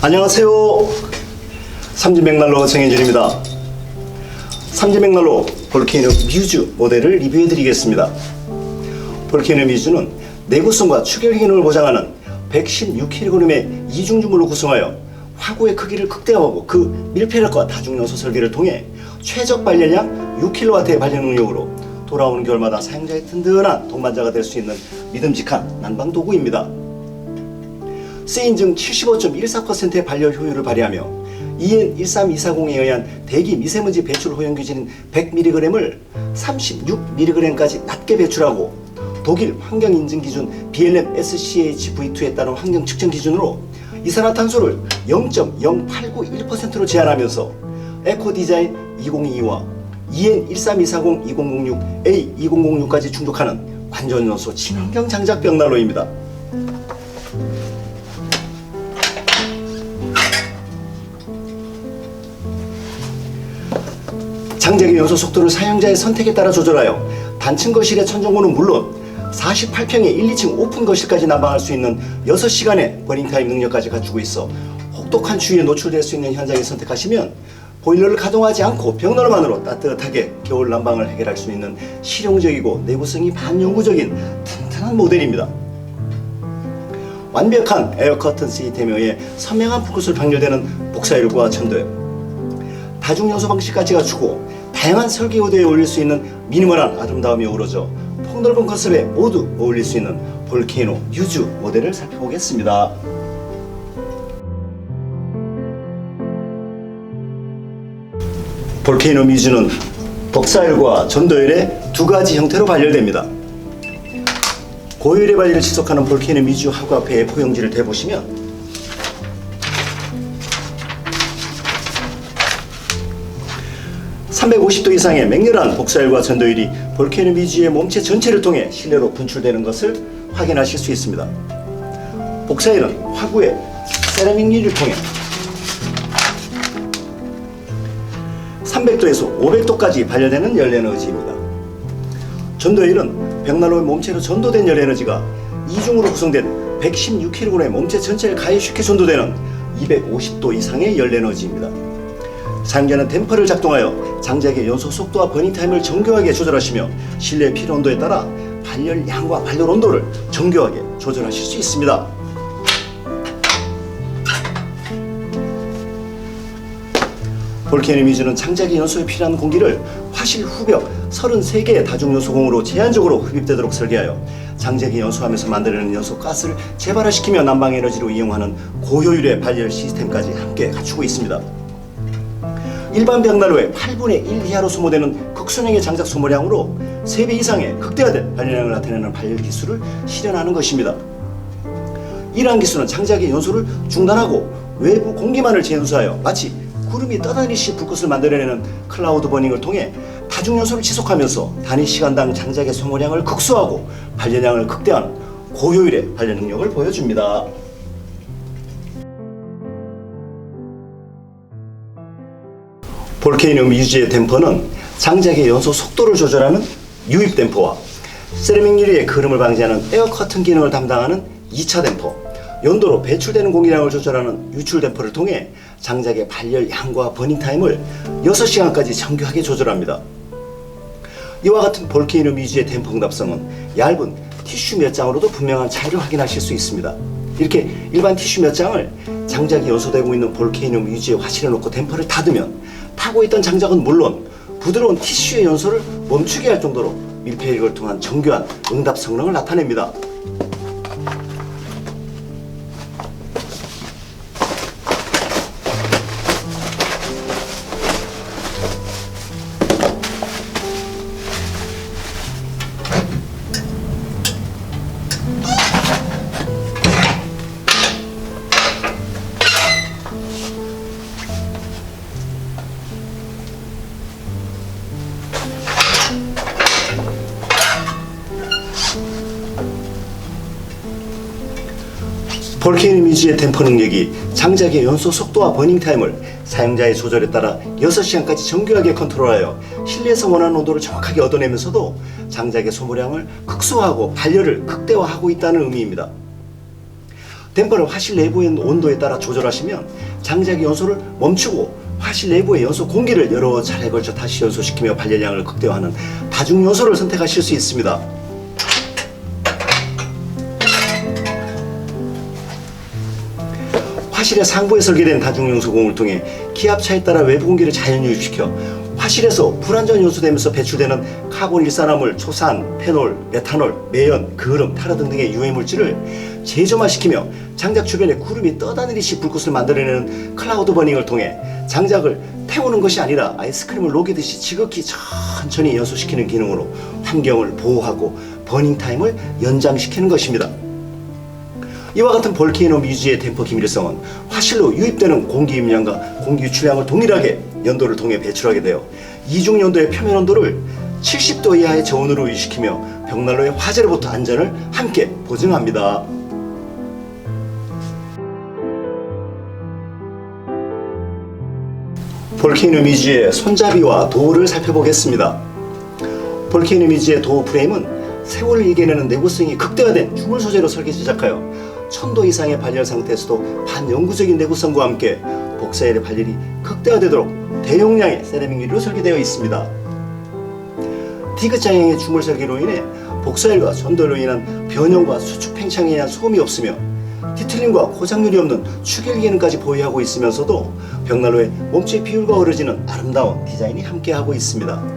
안녕하세요. 삼진맥날로 정혜준입니다. 삼진맥날로 볼케이노 뮤즈 모델을 리뷰해 드리겠습니다. 볼케이노 뮤즈는 내구성과 추결 기능을 보장하는 116kg의 이중주물로 구성하여 화구의 크기를 극대화하고 그 밀폐력과 다중요소 설계를 통해 최적 발열량 6kW의 발열 능력으로 돌아오는 겨울마다 사용자의 든든한 동반자가 될 수 있는 믿음직한 난방 도구입니다. 쓰인 중 75.14%의 발열 효율을 발휘하며 EN 13240에 의한 대기 미세먼지 배출 허용 규제인 100mg을 36mg까지 낮게 배출하고 독일 환경인증 기준 BLM SCHV2에 따른 환경 측정 기준으로 이산화탄소를 0.0891%로 제한하면서 에코디자인 2022와 EN 13240-2006 A2006까지 충족하는 완전연소 친환경 장작 벽난로입니다. 장작의 연소 속도를 사용자의 선택에 따라 조절하여 단층 거실의 천정고는 물론 48평의 1, 2층 오픈 거실까지 난방할 수 있는 6시간의 버닝타임 능력까지 갖추고 있어 혹독한 추위에 노출될 수 있는 현장에 선택하시면 보일러를 가동하지 않고 벽난로만으로 따뜻하게 겨울 난방을 해결할 수 있는 실용적이고 내구성이 반영구적인 튼튼한 모델입니다. 완벽한 에어 커튼 시스템에 의해 선명한 불꽃을 방열되는 복사열과 전도열, 다중요소 방식까지 갖추고 다양한 설계 의도에 어울릴 수 있는 미니멀한 아름다움이 어우러져 폭넓은 컨셉에 모두 어울릴 수 있는 볼케이노 뮤즈 모델을 살펴보겠습니다. 볼케이노 뮤즈는 복사열과 전도열의 두 가지 형태로 발열됩니다. 고열의 발열을 지속하는 볼케이노 뮤즈 하구 앞에 포용지를 대보시면 350도 이상의 맹렬한 복사열과 전도열이 볼케이노 뮤즈의 몸체 전체를 통해 실내로 분출되는 것을 확인하실 수 있습니다. 복사열은 화구의 세라믹 유리를 통해 300도에서 500도까지 발열되는 열에너지입니다. 전도열은 벽난로의 몸체로 전도된 열에너지가 이중으로 구성된 116kg의 몸체 전체를 가히 쉽게 전도되는 250도 이상의 열에너지입니다. 사용자는 댐퍼를 작동하여 장작의 연소 속도와 버닝타임을 정교하게 조절하시며 실내 필요 온도에 따라 발열량과 발열 온도를 정교하게 조절하실 수 있습니다. 볼케이노 뮤즈는 장작의 연소에 필요한 공기를 화실 후벽 33개의 다중요소공으로 제한적으로 흡입되도록 설계하여 장작이 연소하면서 만들어내는 연소 가스를 재발화시키며 난방 에너지로 이용하는 고효율의 발열 시스템까지 함께 갖추고 있습니다. 일반 벽난로의 8분의 1 이하로 소모되는 극소량의 장작 소모량으로 3배 이상의 극대화된 발열량을 나타내는 발열 기술을 실현하는 것입니다. 이러한 기술은 장작의 연소를 중단하고 외부 공기만을 재연소하여 마치 구름이 떠다니듯이 불꽃을 만들어내는 클라우드 버닝을 통해 다중연소를 지속하면서 단위 시간당 장작의 소모량을 극소화하고 발열량을 극대화하는 고효율의 발열 능력을 보여줍니다. 볼케이노 뮤즈의 댐퍼는 장작의 연소 속도를 조절하는 유입 댐퍼와 세라믹 유리의 흐름을 방지하는 에어 커튼 기능을 담당하는 2차 댐퍼, 연도로 배출되는 공기량을 조절하는 유출 댐퍼를 통해 장작의 발열량과 버닝타임을 6시간까지 정교하게 조절합니다. 이와 같은 볼케이노 뮤즈의 댐퍼 응답성은 얇은 티슈 몇 장으로도 분명한 차이를 확인하실 수 있습니다. 이렇게 일반 티슈 몇 장을 장작이 연소되고 있는 볼케이노 뮤즈에 화실해 놓고 댐퍼를 닫으면 타고 있던 장작은 물론 부드러운 티슈의 연소를 멈추게 할 정도로 밀폐력을 통한 정교한 응답 성능을 나타냅니다. 볼케이노 뮤즈의 댐퍼 능력이 장작의 연소 속도와 버닝타임을 사용자의 조절에 따라 6시간까지 정교하게 컨트롤하여 실내에서 원하는 온도를 정확하게 얻어내면서도 장작의 소모량을 극소화하고 발열을 극대화하고 있다는 의미입니다. 댐퍼를 화실 내부의 온도에 따라 조절하시면 장작의 연소를 멈추고 화실 내부의 연소 공기를 여러 차례에 걸쳐 다시 연소시키며 발열량을 극대화하는 다중 연소를 선택하실 수 있습니다. 화실의 상부에 설계된 다중 연소공을 통해 기압차에 따라 외부 공기를 자연 유입시켜 화실에서 불완전 연소되면서 배출되는 카본 일산화물, 초산, 페놀, 메탄올, 매연, 그름, 타르 등등의 유해 물질을 재점화시키며 장작 주변에 구름이 떠다니듯이 불꽃을 만들어내는 클라우드 버닝을 통해 장작을 태우는 것이 아니라 아이스크림을 녹이듯이 지극히 천천히 연소시키는 기능으로 환경을 보호하고 버닝 타임을 연장시키는 것입니다. 이와 같은 볼케이노 뮤즈의 댐퍼 기밀성은 화실로 유입되는 공기 입량과 공기 유출량을 동일하게 연도를 통해 배출하게 되어 이중 연도의 표면 온도를 70도 이하의 저온으로 유지시키며 벽난로의 화재로부터 안전을 함께 보증합니다. 볼케이노 뮤즈의 손잡이와 도어를 살펴보겠습니다. 볼케이노 뮤즈의 도어 프레임은 세월을 이겨내는 내구성이 극대화된 주물 소재로 설계 제작하여 1000도 이상의 발열 상태에서도 반영구적인 내구성과 함께 복사열의 발열이 극대화되도록 대용량의 세라믹 유리로 설계되어 있습니다. 디귿장형의 주물 설계로 인해 복사열과 전도열로 인한 변형과 수축 팽창에 의한 소음이 없으며 뒤틀림과 고장률이 없는 추결 기능까지 보유하고 있으면서도 벽난로의 몸체 비율과 어우러지는 아름다운 디자인이 함께하고 있습니다.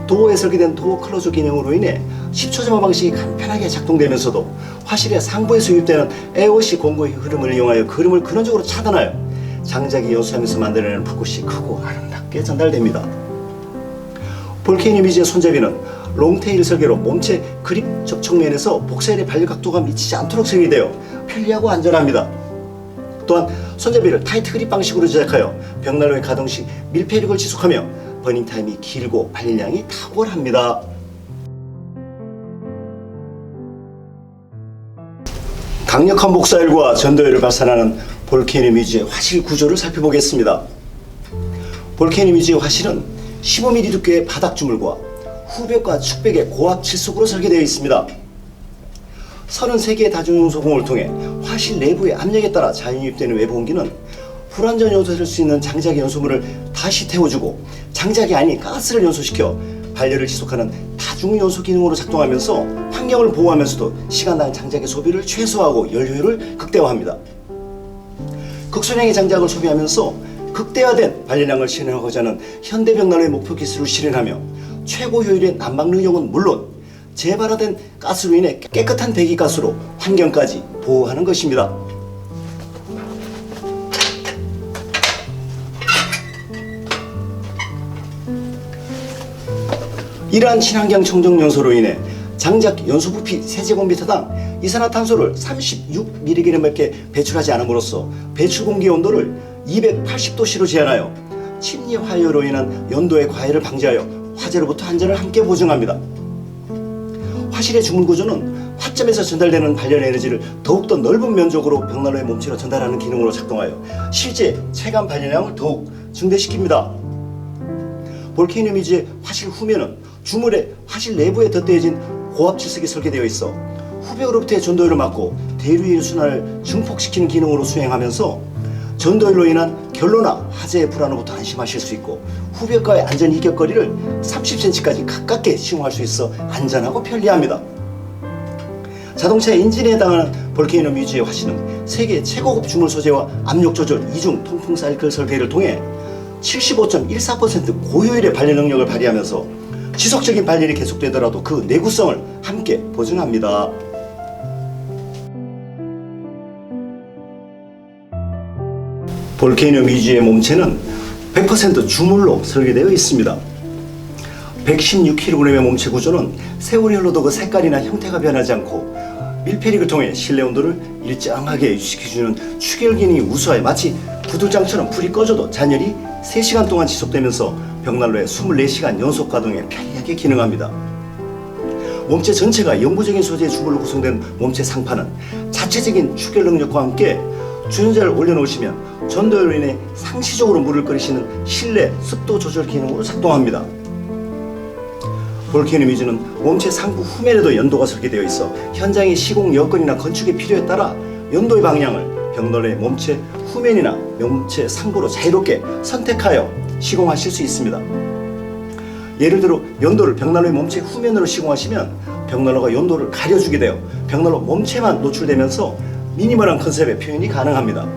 도어에 설계된 도어 클로저 기능으로 인해 10초 점화 방식이 간편하게 작동되면서도 화실의 상부에서 유입되는 에어워시 공구의 흐름을 이용하여 그름을 근원적으로 차단하여 장작이 연소하면서 만들어내는 불꽃이 크고 아름답게 전달됩니다. 볼케이노 뮤즈의 손잡이는 롱테일 설계로 몸체 그립 접촉면에서 복사열의 발열 각도가 미치지 않도록 설계되어 편리하고 안전합니다. 또한 손잡이를 타이트 그립 방식으로 제작하여 벽난로의 가동 시 밀폐력을 지속하며 버닝 타임이 길고 발열량이 탁월합니다. 강력한 복사열과 전도열을 발산하는 볼케이노 뮤즈의 화실 구조를 살펴보겠습니다. 볼케이노 뮤즈의 화실은 15mm 두께의 바닥 주물과 후벽과 축벽의 고압 칠속으로 설계되어 있습니다. 33개의 다중연소공을 통해 화실 내부의 압력에 따라 자연 유입되는 외부 공기는 불완전 연소될 수 있는 장작의 연소물을 다시 태워주고 장작이 아닌 가스를 연소시켜 발열을 지속하는 다중연소 기능으로 작동하면서 환경을 보호하면서도 시간당 장작의 소비를 최소화하고 연료율을 극대화합니다. 극소량의 장작을 소비하면서 극대화된 발열량을 실현하고자 하는 현대벽난로의 목표 기술을 실현하며 최고 효율의 난방능력은 물론 재발화된 가스로 인해 깨끗한 배기가스로 환경까지 보호하는 것입니다. 이러한 친환경 청정 연소로 인해 장작 연소 부피 세제곱미터당 이산화탄소를 36mg밖에 배출하지 않음으로써 배출 공기 온도를 280도씨로 제한하여 침리 화열로 인한 연도의 과열을 방지하여 화재로부터 안전을 함께 보증합니다. 화실의 주문 구조는 화점에서 전달되는 발열 에너지를 더욱더 넓은 면적으로 벽난로의 몸체로 전달하는 기능으로 작동하여 실제 체감 발열량을 더욱 증대시킵니다. 볼케이노 뮤즈의 화실 후면은 주물에 화실 내부에 덧대어진 고압 칠석이 설계되어 있어 후벽으로부터의 전도열을 막고 대류의 순환을 증폭시키는 기능으로 수행하면서 전도열로 인한 결로나 화재의 불안으로부터 안심하실 수 있고 후벽과의 안전 이격거리를 30cm까지 가깝게 시공할 수 있어 안전하고 편리합니다. 자동차 엔진에 해당하는 볼케이노 뮤즈의 화실은 세계 최고급 주물 소재와 압력 조절 이중 통풍 사이클 설계를 통해 75.14% 고효율의 발열 능력을 발휘하면서 지속적인 발열이 계속되더라도 그 내구성을 함께 보증합니다. 볼케이노 뮤즈의 몸체는 100% 주물로 설계되어 있습니다. 116kg의 몸체 구조는 세월이 흘러도 그 색깔이나 형태가 변하지 않고 밀폐력을 통해 실내 온도를 일정하게 유지시켜주는 추결 기능이 우수하여 마치 구들장처럼 불이 꺼져도 잔열이 3시간 동안 지속되면서 벽난로의 24시간 연속 가동에 편리하게 기능합니다. 몸체 전체가 영구적인 소재의 주물로 구성된 몸체 상판은 자체적인 추결 능력과 함께 주전자를 올려놓으시면 전도열로 인해 상시적으로 물을 끓이시는 실내 습도 조절 기능으로 작동합니다. 볼케이노 뮤즈는 몸체 상부 후면에도 연도가 설계되어 있어 현장의 시공 여건이나 건축의 필요에 따라 연도의 방향을 벽난로의 몸체 후면이나 몸체 상부로 자유롭게 선택하여 시공하실 수 있습니다. 예를 들어 연도를 벽난로의 몸체 후면으로 시공하시면 벽난로가 연도를 가려주게 되어 벽난로 몸체만 노출되면서 미니멀한 컨셉의 표현이 가능합니다.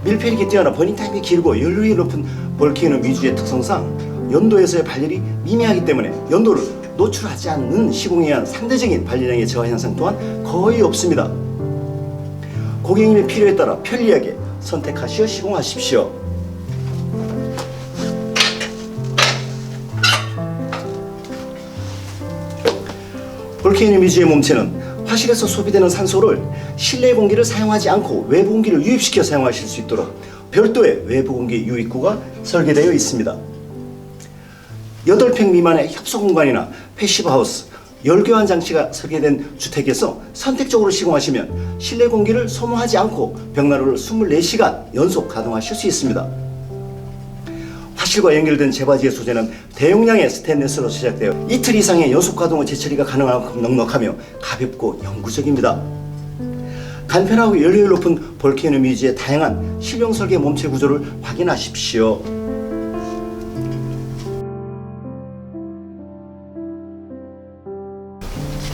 밀폐력이 뛰어나 버닝타임이 길고 연료율이 높은 볼케이노 뮤즈의 특성상 연도에서의 발열이 미미하기 때문에 연도를 노출하지 않는 시공에 의한 상대적인 발열량의 저하 현상 또한 거의 없습니다. 고객님의 필요에 따라 편리하게 선택하시어 시공하십시오. 볼케이노 뮤즈의 몸체는 화실에서 소비되는 산소를 실내 공기를 사용하지 않고 외부 공기를 유입시켜 사용하실 수 있도록 별도의 외부 공기 유입구가 설계되어 있습니다. 8평 미만의 협소 공간이나 패시브 하우스, 열교환 장치가 설계된 주택에서 선택적으로 시공하시면 실내 공기를 소모하지 않고 벽난로를 24시간 연속 가동하실 수 있습니다. 화실과 연결된 제바지의 소재는 대용량의 스테인리스로 제작되어 이틀 이상의 연속 가동 후 재처리가 가능한 만큼 넉넉하며 가볍고 영구적입니다. 간편하고 연료율 높은 볼케이노 뮤즈의 다양한 실용 설계 몸체 구조를 확인하십시오.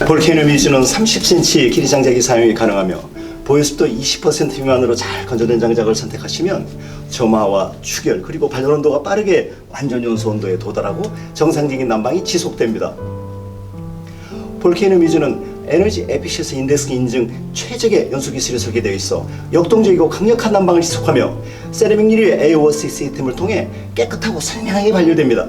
볼케이노 뮤즈는 30cm 길이 장작이 사용이 가능하며 보유습도 20% 미만으로 잘 건조된 장작을 선택하시면 점화와 축열 그리고 발열 온도가 빠르게 완전 연소 온도에 도달하고 정상적인 난방이 지속됩니다. 볼케이노 뮤즈는 에너지 에피시언시 인덱스 인증 최적의 연소 기술이 설계되어 있어 역동적이고 강력한 난방을 지속하며 세라믹 유리의 AOC 시스템을 통해 깨끗하고 선명하게 발열됩니다.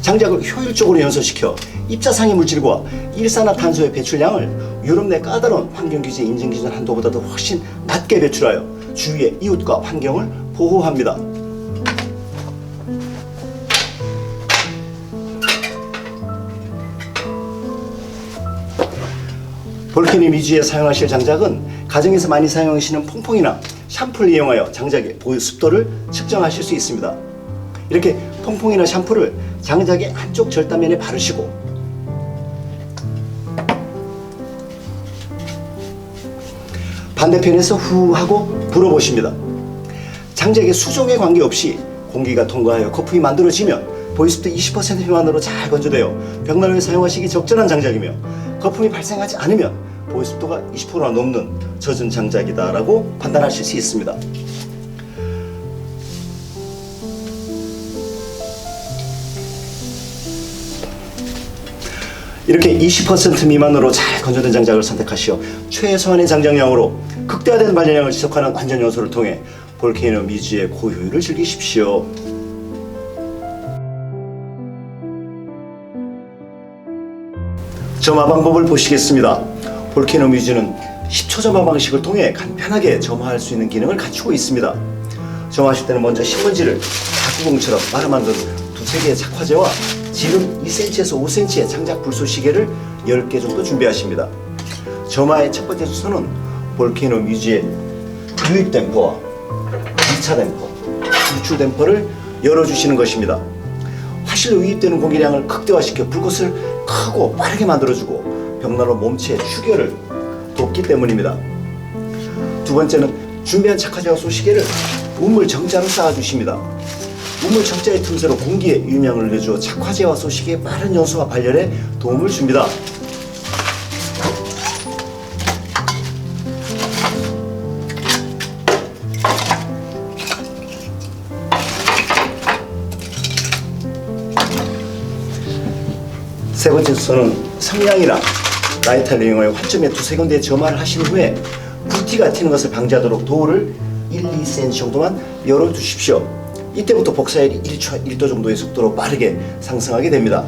장작을 효율적으로 연소시켜 입자상의 물질과 일산화탄소의 배출량을 유럽 내 까다로운 환경규제 인증기준 한도보다도 훨씬 낮게 배출하여 주위의 이웃과 환경을 보호합니다. 볼케이노 뮤즈에 사용하실 장작은 가정에서 많이 사용하시는 퐁퐁이나 샴푸를 이용하여 장작의 보유 습도를 측정하실 수 있습니다. 이렇게 퐁퐁이나 샴푸를 장작의 한쪽 절단면에 바르시고 반대편에서 후 하고 불어보십니다. 장작의 수종에 관계없이 공기가 통과하여 거품이 만들어지면 보유습도 20% 미만으로 잘 건조되어 벽난로에 사용하시기 적절한 장작이며 거품이 발생하지 않으면 보유습도가 20%가 넘는 젖은 장작이다 라고 판단하실 수 있습니다. 이렇게 20% 미만으로 잘 건조된 장작을 선택하시어 최소한의 장작량으로 극대화된 발열량을 지속하는 완전 연소를 통해 볼케이노 뮤즈의 고효율을 즐기십시오. 점화 방법을 보시겠습니다. 볼케이노 뮤즈는 10초 점화 방식을 통해 간편하게 점화할 수 있는 기능을 갖추고 있습니다. 점화하실 때는 먼저 신문지를 자구공처럼 말아 만든 두세 개의 착화제와 지름 2cm에서 5cm의 장작 불소 시계를 10개 정도 준비하십니다. 점화의 첫 번째 순서는 볼케이노 뮤즈의 유입 댐퍼와 2차 댐퍼, 유출 댐퍼를 열어주시는 것입니다. 화실로 유입되는 공기량을 극대화시켜 불꽃을 크고 빠르게 만들어주고 벽난로 몸체의 축열을 돕기 때문입니다. 두 번째는 준비한 착화제와 소시계를 우물 정자로 쌓아주십니다. 우물 정자의 틈새로 공기의 유입량을 늘려주어 착화제와 소시계의 빠른 연소와 발열에 도움을 줍니다. 세 번째 순서는 성냥이나 라이터를 이용하여 환점에 두세 군데에 점화를 하신 후에 불티가 튀는 것을 방지하도록 도우를 1-2cm 정도만 열어두십시오. 이때부터 복사열이 1초 1도 정도의 속도로 빠르게 상승하게 됩니다.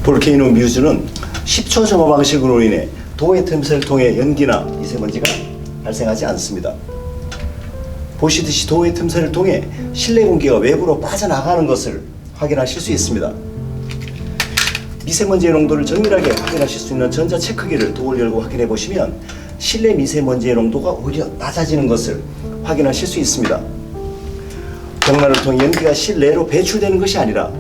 볼케이노 뮤즈는 10초 점화 방식으로 인해 도의 틈새를 통해 연기나 미세먼지가 발생하지 않습니다. 보시듯이 도어의 틈새를 통해 실내 공기가 외부로 빠져나가는 것을 확인하실 수 있습니다. 미세먼지의 농도를 정밀하게 확인하실 수 있는 전자 체크기를 도어를 열고 확인해 보시면 실내 미세먼지의 농도가 오히려 낮아지는 것을 확인하실 수 있습니다. 벽난로를 통해 연기가 실내로 배출되는 것이 아니라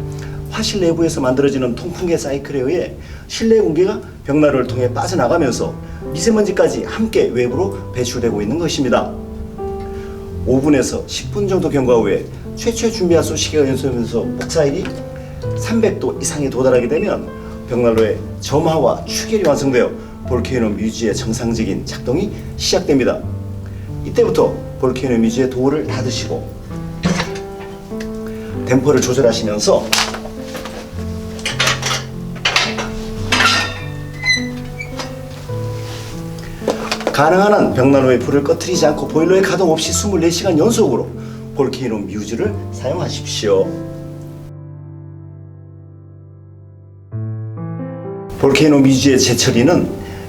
화실 내부에서 만들어지는 통풍계 사이클에 의해 실내 공기가 벽난로를 통해 빠져나가면서 미세먼지까지 함께 외부로 배출되고 있는 것입니다. 5분에서 10분 정도 경과 후에 최초의 준비하수 시계가 연소하면서 복사일이 300도 이상에 도달하게 되면 벽난로의 점화와 추결이 완성되어 볼케이노 뮤즈의 정상적인 작동이 시작됩니다. 이때부터 볼케이노 뮤즈의 도어를 닫으시고 댐퍼를 조절하시면서 가능한 한 벽난로의 불을 꺼뜨리지 않고 보일러의 가동 없이 24시간 연속으로 볼케이노 뮤즈를 사용하십시오. 볼케이노 뮤즈의 재처리는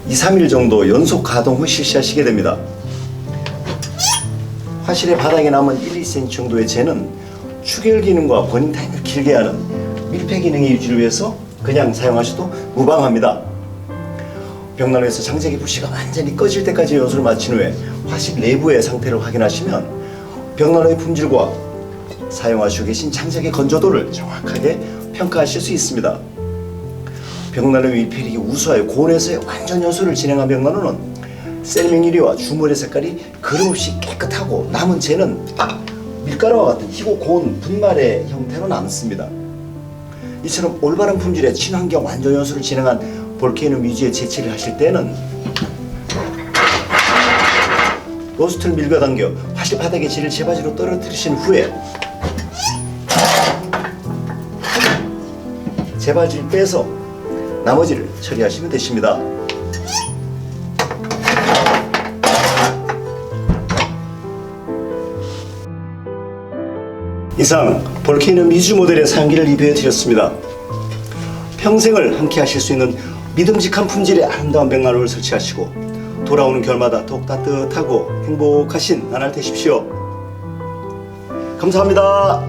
2-3일 정도 연속 가동 후 실시하시게 됩니다. 화실의 바닥에 남은 1-2cm 정도의 재는 추결 기능과 버닝 타임을 길게 하는 밀폐 기능의 유지를 위해서 그냥 사용하셔도 무방합니다. 벽난로에서 장작의 불씨가 완전히 꺼질 때까지 연소를 마친 후에 화실 내부의 상태를 확인하시면 벽난로의 품질과 사용하시고 계신 장작의 건조도를 정확하게 평가하실 수 있습니다. 벽난로의 밀폐력이 우수하여 고온에서의 완전 연소를 진행한 벽난로는 셀링 유리와 주물의 색깔이 그름없이 깨끗하고 남은 재는 밀가루와 같은 희고 고운 분말의 형태로 남습니다. 이처럼 올바른 품질의 친환경 완전 연소를 진행한 볼케이노 뮤즈의 재치를 하실 때는 로스트를 밀어당겨 화실 바닥의 재를 제바지로 떨어뜨리신 후에 제바지를 빼서 나머지를 처리하시면 되십니다. 이상 볼케이노 뮤즈 모델의 사용기를 리뷰해 드렸습니다. 평생을 함께 하실 수 있는 믿음직한 품질의 아름다운 벽난로를 설치하시고 돌아오는 겨울마다 더욱 따뜻하고 행복하신 나날 되십시오. 감사합니다.